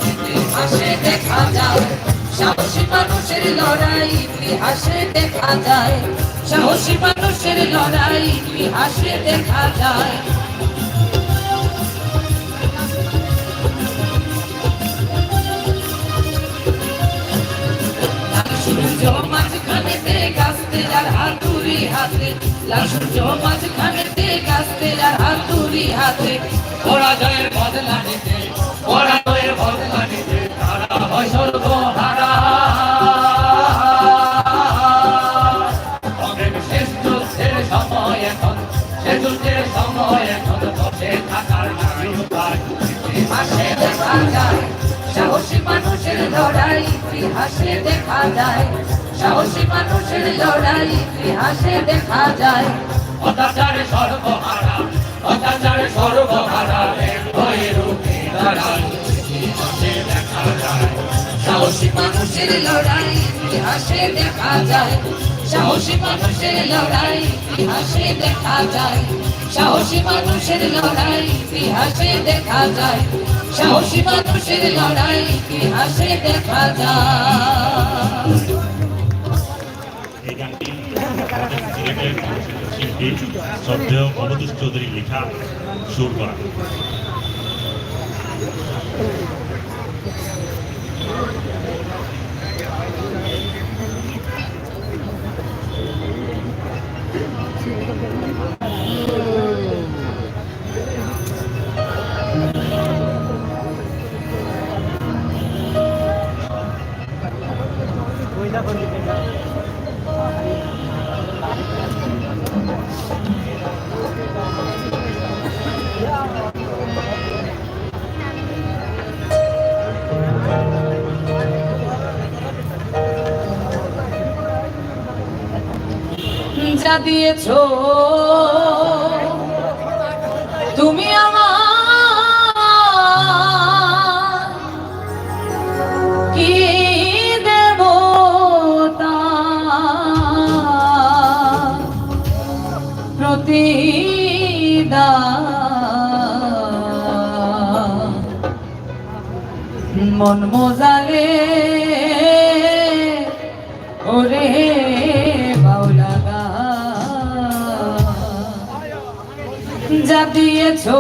ইতিহাসে দেখা যায় সাহসী মানুষের লড়াই, ইতিহাসে দেখা যায় সাহসী মানুষের লড়াই, ইতিহাসে দেখা যায়। সূর্য মাঝখানেতে কাস্তেলার হাতুড়ি হাতে, লাল সূর্য মাঝখানেতে কাস্তেলার হাতুড়ি হাতে, পরাজয়ের বদলা নিতে, পরাজয়ের বদলা নিতে তারা হয় সর্বহারা। শেষ যুদ্ধের সময় এখন, শেষ যুদ্ধের সময় এখন, বসে থাকার নাই উপায়। ইতিহাসে দেখা যায় সাহসী মানুষের লড়াই, ইতিহাসে দেখা যায় সাহসী মানুষের লড়াই, ইতিহাসে দেখা যায়। অত্যাচারে সর্বহারা, অত্যাচারে সর্বহারা হয়ে রূপে দাঁড়ায়, ইতিহাসে দেখা যায় সাহসী মানুষের লড়াই, ইতিহাসে দেখা যায় সাহসী মানুষের লড়াই, ইতিহাসে দেখা যায় সাহসী মানুষের লড়াই, ইতিহাসে দেখা যায় সাহসী মানুষের লড়াই, ইতিহাসে দেখা যায়। এই গানটি সিলেটের শিল্পী শ্রদ্ধেয় মনোদুষ চৌধুরী লেখা, সুর করা। যা দিয়েছো তুমি আমার, কি দেব তা প্রতিদান। মন মজালে ওরে বাউলা যা দিয়েছো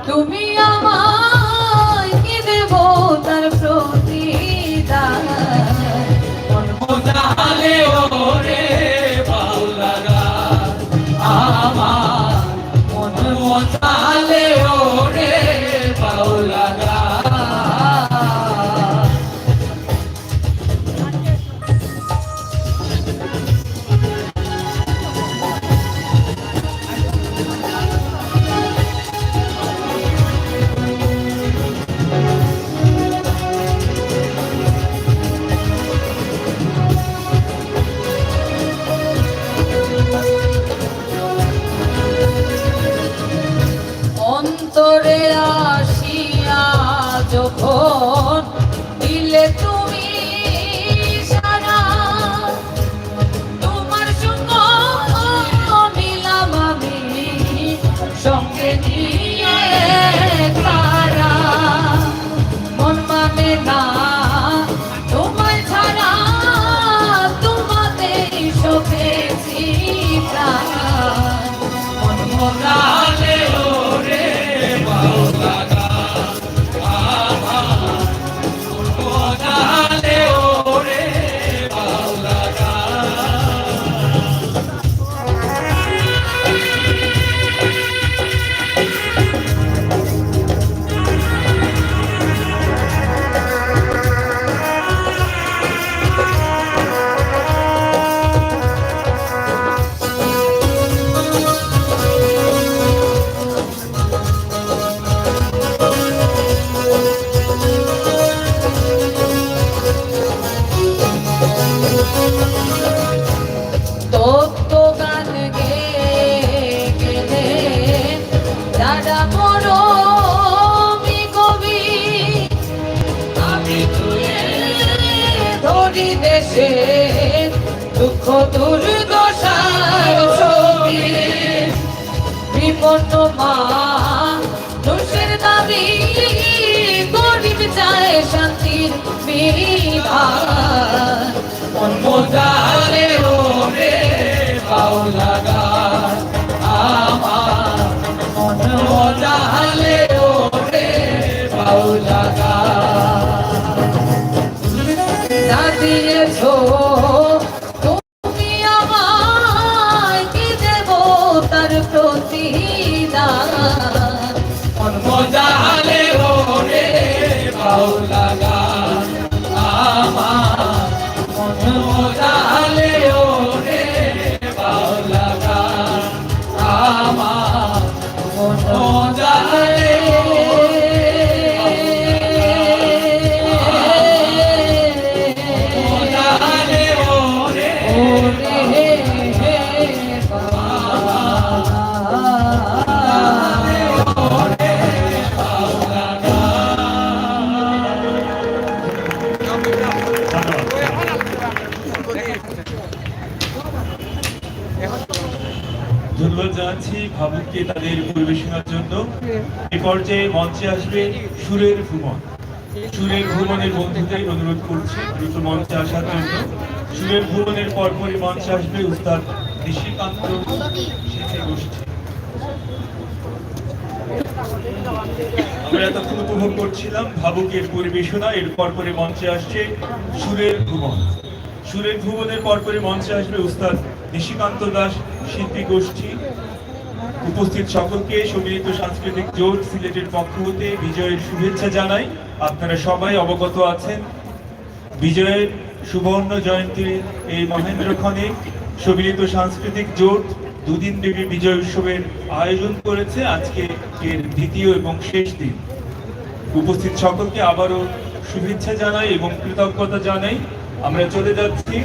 তুমি আমায়, কি দেব তার প্রতিদান। মন মজালে ওরে বাউলা আমার, মন মজালে ওরে বাউলা অন্তরে আসিয়া যখন দিলে তুমি সারা, তোমার সঙ্গ নিলাম আমি সঙ্গে নিয়ে তারা। মন মানে না তোমায় ছাড়া, তোমাতে শোকেছি প্রাণ। মন মনালে ওরে বাউলা মনালে ওরে বাউলা দেশে দুঃখ দুর্দশার ছবি, বিপন্ন মা দোষের দাবি চায় শান্তির বিধান। মন মোজালে ওরে বাউলা গান আমার, মন মোজালে ওরে বাউলা গান। যা দিয়েছো তুমি আমায়, কি দেব তার প্রতিদান। মন মোজালে ওরে বাউলা গান আমার, মন মোজালে ওরে বাউলা গান আমার, মন মোজালে মোজালে ওরে ধন্যবাদ জানাচ্ছি ভাবুককে তাদের পরিবেশনার জন্য। এ পর্যায়ে মঞ্চে আসবে সুরের ভুবন। সুরের ভুবনের বন্ধুদের অনুরোধ করছি দ্রুত মঞ্চে আসার জন্য। সুরের ভুবনের পরপরই মঞ্চে আসবে উস্তাদ নিশিকান্ত শেখের গোষ্ঠী। আমরা এতক্ষণ উপভোগ করছিলাম ভাবুকের পরিবেশনা। এর পরপরই মঞ্চে আসছে সুরের ভুবন। সুরের ভুবনের পরপরই মঞ্চে আসবে উস্তাদ নিশিকান্ত দাস শিল্পী গোষ্ঠী। উপস্থিত সকলকে সম্মিলিত সাংস্কৃতিক জোট সিলেটের পক্ষ হতে বিজয়ের শুভেচ্ছা জানাই। আপনারা সবাই অবগত আছেন বিজয়ের সুবর্ণ জয়ন্তীর এই মহেন্দ্রক্ষণে সম্মিলিত সাংস্কৃতিক জোট দুদিন ব্যাপী বিজয় উৎসবের আয়োজন করেছে। আজকে এর দ্বিতীয় এবং শেষ দিন। উপস্থিত সকলকে আবারও শুভেচ্ছা জানাই এবং কৃতজ্ঞতা জানাই। আমরা চলে যাচ্ছি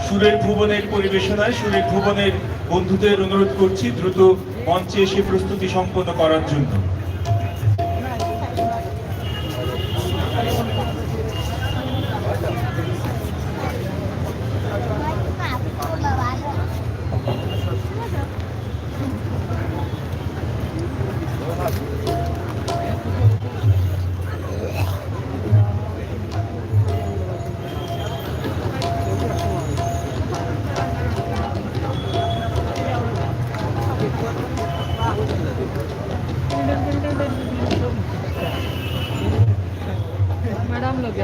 সুরের ভুবনের পরিবেশনায়। সুরের ভুবনের বন্ধুদের অনুরোধ করছি দ্রুত মঞ্চে এসে প্রস্তুতি সম্পন্ন করার জন্য। मैडम लोग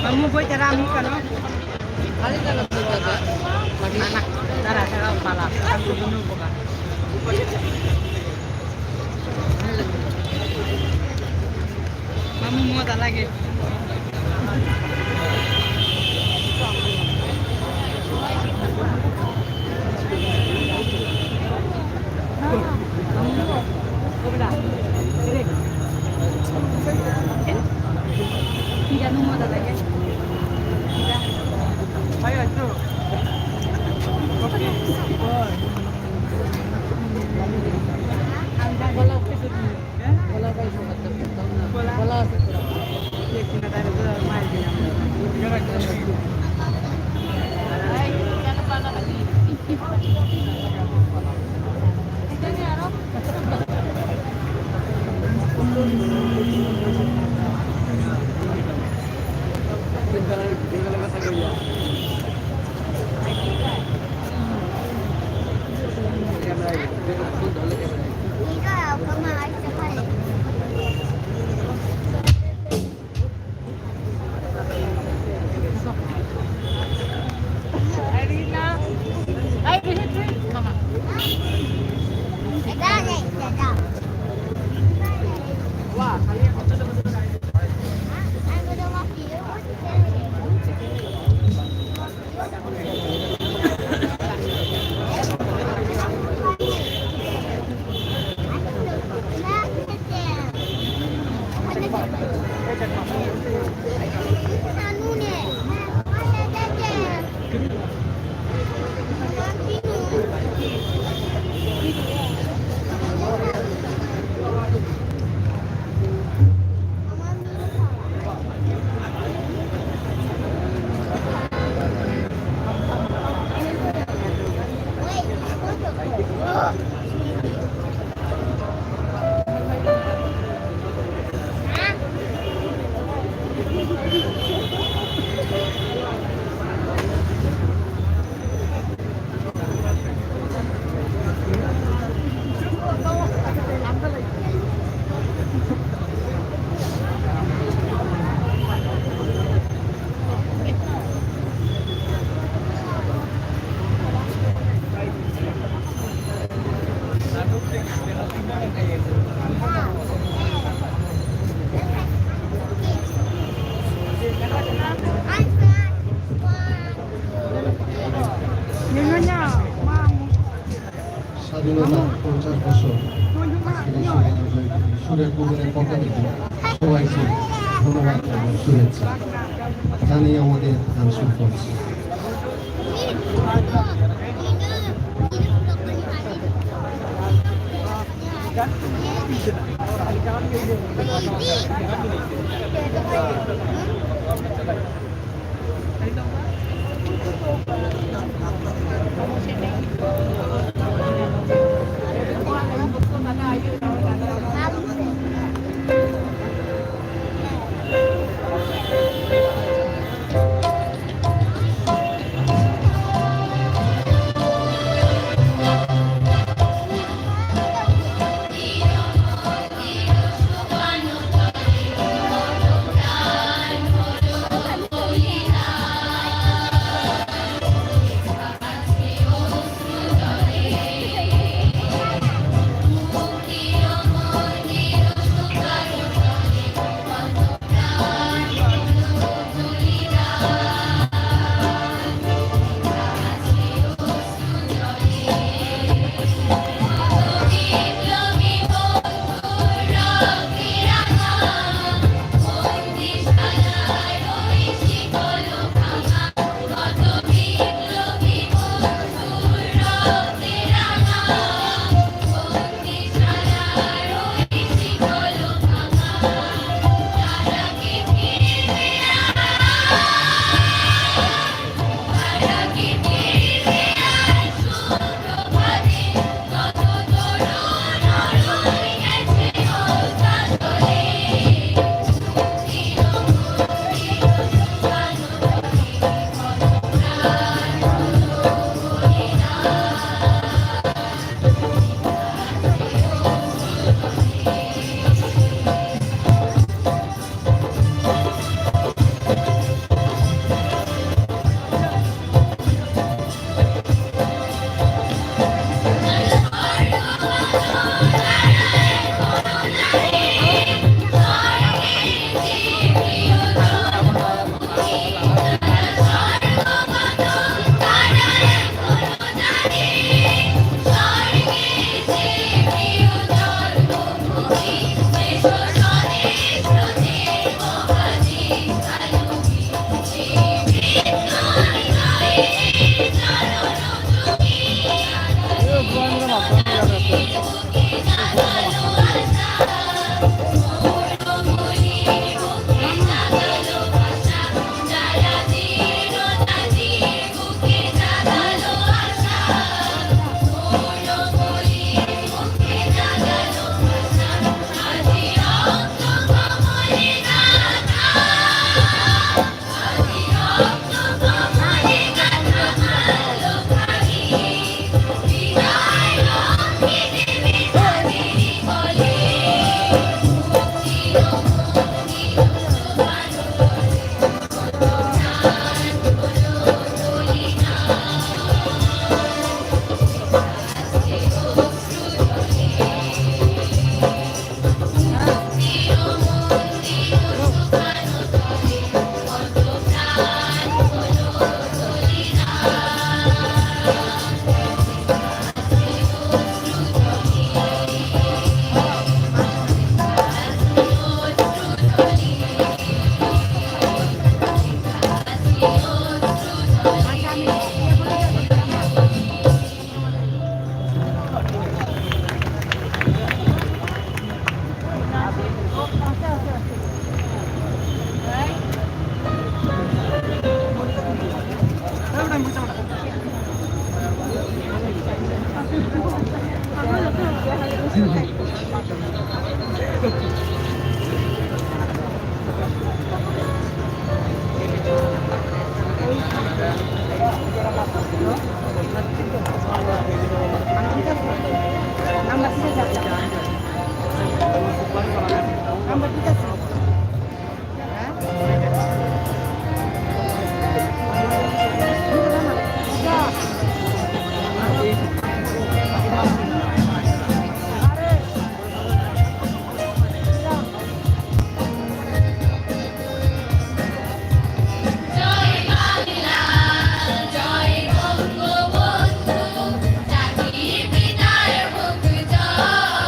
kamu boy cara ami kan kali kalau kita anak cara cara kepala aku dulu bukan kamu mau tak lagi tidak mau tak lagi ayo itu স্বাধীনতা 50 বছর সুরের ভুবনের পক্ষ থেকে সবাইকে ধন্যবাদ এবং শুভেচ্ছা জানিয়ে আমাদের গান শুরু করছি। নাম্বার ঠিক আছে নাম্বার ঠিক আছে জয় বাংলা জয় বঙ্গবন্ধু জাতির পিতার বুক জয়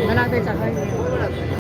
Malapit sa kayo.